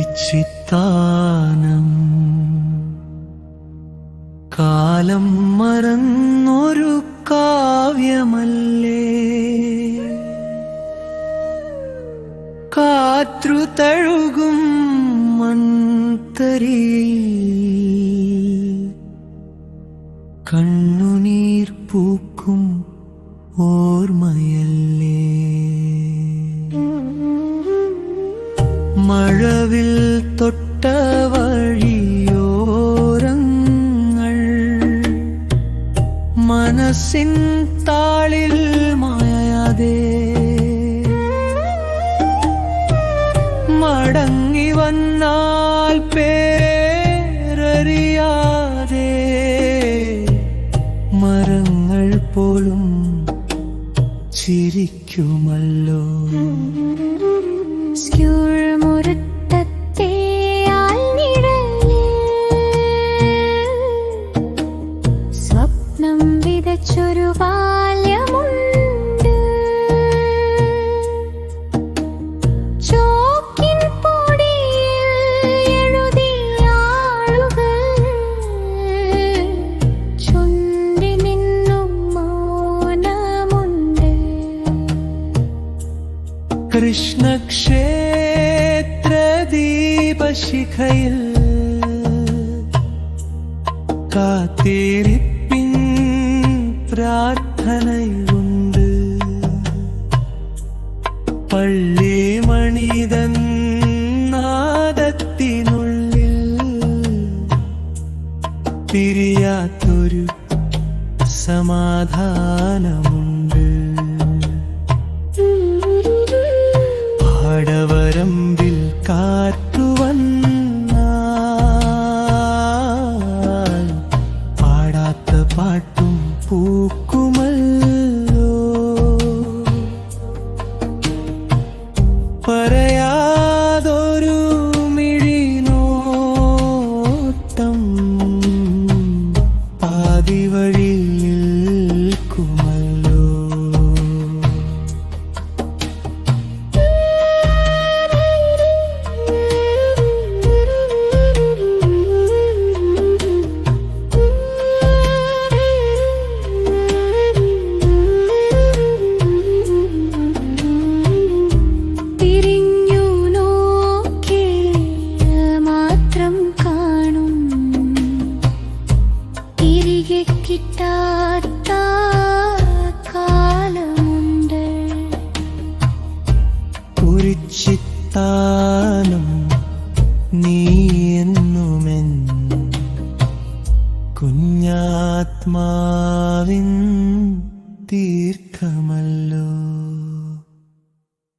കുറിച്ചിത്താനം കാലം മറന്നൊരു കാവ്യമല്ലേ കാറ്റു തഴുകും മൺതരി കണ്ണുനീർ പൂക്കും ഓർമ്മയല്ലേ മഴവിൽ തൊട്ട വഴിയോരങ്ങൾ മനസ്സിൻ താളിൽ മായാതെ മടങ്ങി വന്നാൽ പേരറിയാതെ മരങ്ങൾ പോലും ചിരിക്കുമല്ലോ. സ്വപ്നം വിതച്ചൊരു ബാല്യമുണ്ട്. ചോക്കിൻ പൊടിയിൽ എഴുതിയ ആളുകൾ ചുണ്ടിൽ നിന്നും മൗനമുണ്ട്. കൃഷ്ണക്ഷേത്ര ദീപശിഖയിൽ കാത്തിരിപ്പിൻ പ്രാർത്ഥനയുണ്ട്. പള്ളി മണിതൻ നാദത്തിനുള്ളിൽ പിരിയാത്തൊരു സമാധാനമുണ്ട്. പാടവരമ്പിൽ കാറ്റുവന്നാൽ പാടാത്ത പാട്ടും പൂക്കുമല്ലോ. പറയാതൊരു മിഴിനോട്ടം പാതിവഴിയിൽ നിൽക്കുമല്ലോ. കിട്ടാത്ത കാലമുണ്ട്. കുറിച്ചിത്താനം നീ എന്നുമെൻ കുഞ്ഞാത്മാവിൻ തീർത്ഥ